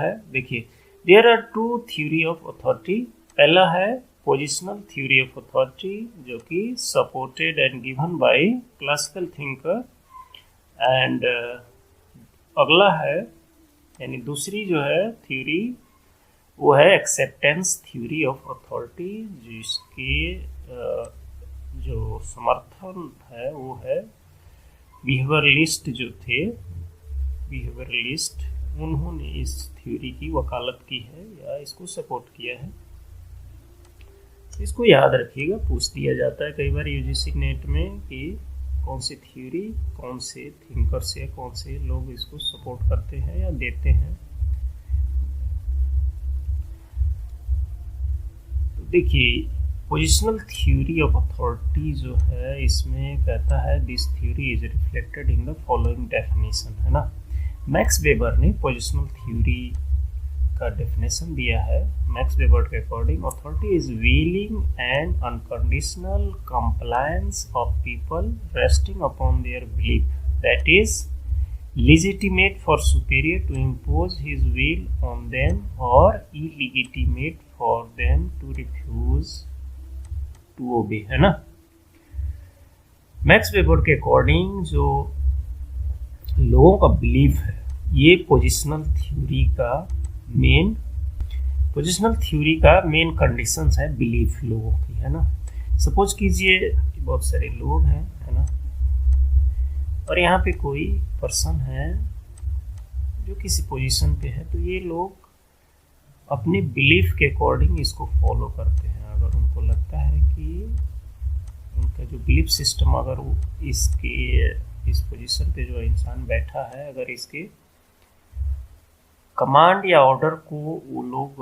है। देखिए, there are two theory of authority. पहला है पोजिशनल थ्योरी ऑफ अथॉरिटी, जो कि supported and given by classical thinker, and अगला है यानी दूसरी जो है थ्योरी वो है एक्सेप्टेंस थ्योरी ऑफ अथॉरिटी, जिसके जो समर्थन है वो है बिहेवियरलिस्ट जो थे, बिहेवियरलिस्ट, उन्होंने इस थ्योरी की वकालत की है या इसको सपोर्ट किया है। इसको याद रखिएगा, पूछ दिया जाता है कई बार यूजीसी नेट में कि कौन सी थ्योरी, कौन से थिंकर्स या कौन से लोग इसको सपोर्ट करते हैं या देते हैं। तो देखिए, पोजिशनल थ्योरी ऑफ अथॉरिटी जो है, इसमें कहता है this theory is reflected in the following definition, है ना। मैक्स वेबर ने पोजिशनल थ्योरी का डेफिनेशन दिया है। मैक्स वेबर के according authority is willing and unconditional compliance of people resting upon their belief that is legitimate for superior to impose his will on them or illegitimate for them to refuse to obey, है ना। Max weber के according जो लोगों का belief है, ये positional theory का main conditions है बिलीफ लोगों की, है ना। सपोज कीजिए बहुत सारे लोग हैं, है ना, और यहाँ पे कोई पर्सन है जो किसी पोजीशन पे है, तो ये लोग अपने बिलीफ के अकॉर्डिंग इसको फॉलो करते हैं। अगर उनको लगता है कि उनका जो बिलीफ सिस्टम, अगर वो इस पोजीशन पे जो इंसान बैठा है, अगर इसके कमांड या ऑर्डर को वो लोग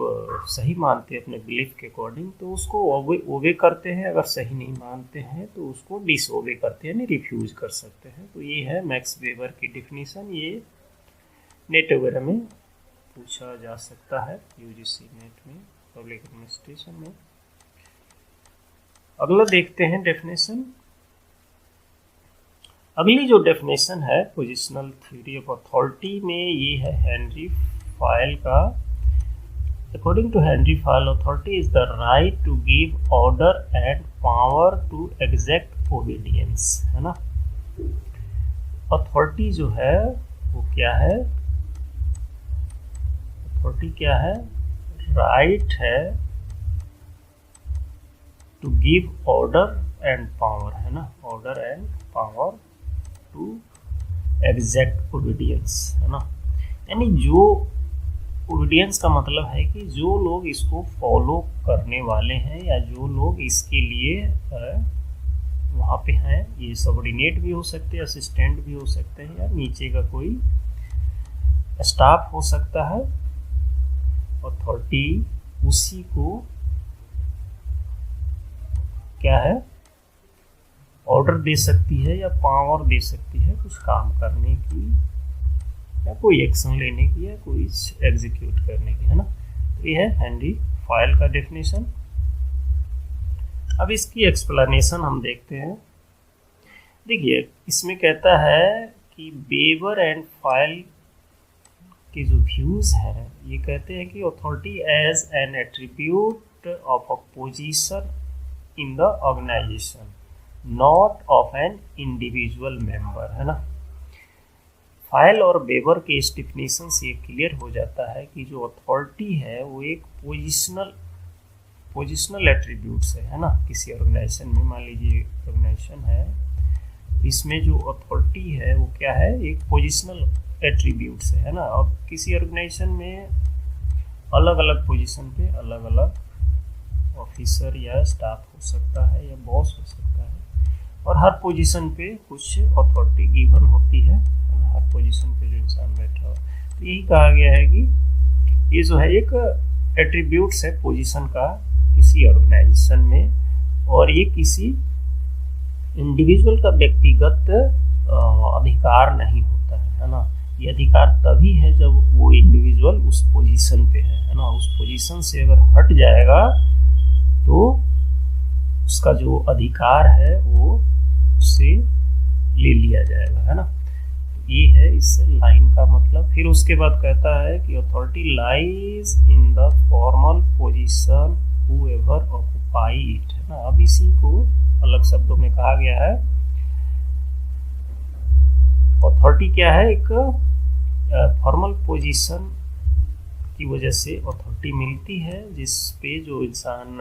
सही मानते हैं अपने बिलीफ के अकॉर्डिंग, तो उसको ओबे करते हैं। अगर सही नहीं मानते हैं तो उसको डिसओबे करते हैं, यानी रिफ्यूज कर सकते हैं। तो ये है मैक्स वेबर की डिफिनीशन। ये नेट वगैरह में पूछा जा सकता है, यूजीसी नेट में, पब्लिक एडमिनिस्ट्रेशन में। अगला देखते हैं डेफिनेशन। अगली जो डेफिनेशन है पोजिशनल थ्योरी ऑफ अथॉरिटी में, ये है हेनरी फायल का। According to Henri Fayol, authority is the right to give order and power to exact obedience, है ना। अथॉरिटी जो है वो क्या है? अथॉरिटी क्या है? राइट है to give order and power, है ना, order and power to exact obedience, है ना। यानी जो ओबीडियंस का मतलब है कि जो लोग इसको फॉलो करने वाले हैं या जो लोग इसके लिए वहाँ पे हैं, ये सबऑर्डिनेट भी हो सकते हैं, असिस्टेंट भी हो सकते हैं, या नीचे का कोई स्टाफ हो सकता है। अथॉरिटी उसी को क्या है, ऑर्डर दे सकती है या पावर दे सकती है कुछ काम करने की, या कोई एक्शन लेने की, या कोई एग्जीक्यूट करने की, है ना। तो ये है हेनरी फायल का डेफिनेशन। अब इसकी एक्सप्लेनेशन हम देखते हैं। देखिए, इसमें कहता है कि वेबर एंड फायल के जो व्यूज हैं, ये कहते हैं कि authority as an attribute of a position in the organization, not of an individual member, है ना। फायल और वेबर के इस डिफिनेशन से क्लियर हो जाता है कि जो अथॉरिटी है वो एक पोजिशनल एट्रीब्यूट्स है ना। किसी ऑर्गेनाइजेशन में, मान लीजिए ऑर्गेनाइजेशन है, इसमें जो अथॉरिटी है वो क्या है, एक पोजिशनल एट्रीब्यूट्स है ना। अब किसी ऑर्गेनाइजेशन में अलग अलग पोजीशन पे अलग अलग ऑफिसर या स्टाफ हो सकता है या बॉस हो सकता है, और हर पोजीशन पे कुछ अथॉरिटी गिवन होती है, हर पोजीशन पे जो इंसान बैठा हो। तो यही कहा गया है कि ये जो है एक एट्रीब्यूट्स है पोजीशन का किसी ऑर्गेनाइजेशन में, और ये किसी इंडिविजुअल का व्यक्तिगत अधिकार नहीं होता है ना। ये अधिकार तभी है जब वो इंडिविजुअल उस पोजीशन पे है ना। उस पोजीशन से अगर हट जाएगा तो उसका जो अधिकार है वो उससे ले लिया जाएगा, है ना। ये है है इस लाइन का मतलब। फिर उसके बाद कहता है कि authority lies in the formal position whoever occupy it, है ना। अब इसी को अलग शब्दों में कहा गया है, अथॉरिटी क्या है, एक फॉर्मल पोजीशन की वजह से अथॉरिटी मिलती है, जिस पे जो इंसान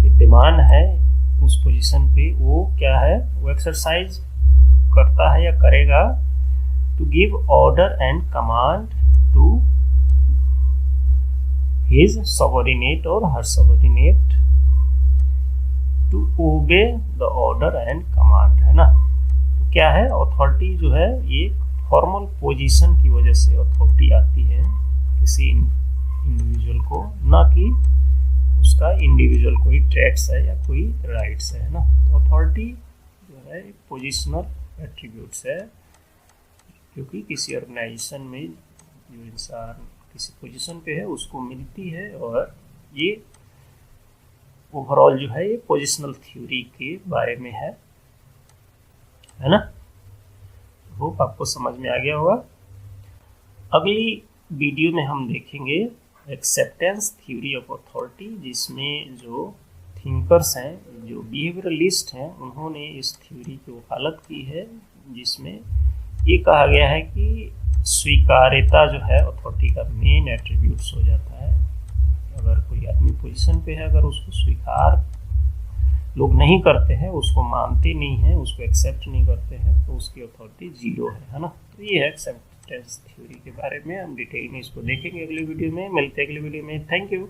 विद्यमान है उस पोजीशन पे, वो क्या है, वो एक्सरसाइज करता है या करेगा to give order and command to his subordinate और हर subordinate to obey the order and command, है ना। तो क्या है, अथॉरिटी जो है ये फॉर्मल पोजीशन की वजह से अथॉरिटी आती है किसी इंडिविजुअल को, ना कि उसका इंडिविजुअल कोई ट्रैक्स है या कोई राइट्स है ना। तो अथॉरिटी जो है पोजिशनल एट्रीब्यूट्स है, क्योंकि किसी ऑर्गेनाइजेशन में जो इंसान किसी पोजीशन पे है उसको मिलती है, और ये ओवरऑल जो है ये पोजिशनल थ्योरी के बारे में है ना। होप आपको समझ में आ गया होगा। अगली वीडियो में हम देखेंगे एक्सेप्टेंस थ्योरी ऑफ अथॉरिटी, जिसमें जो थिंकर्स हैं, जो बिहेवियरलिस्ट हैं, उन्होंने इस थ्योरी की वकालत की है, जिसमें ये कहा गया है कि स्वीकार्यता जो है अथॉरिटी का मेन एट्रीब्यूट्स हो जाता है। अगर कोई आदमी पोजीशन पे है, अगर उसको स्वीकार लोग नहीं करते हैं, उसको मानते नहीं हैं, उसको एक्सेप्ट नहीं करते हैं, तो उसकी अथॉरिटी जीरो है ना। तो ये है एक्सेप्टेंस थ्योरी के बारे में, हम डिटेल में इसको देखेंगे अगली वीडियो में। मिलते हैं अगली वीडियो में। Thank you.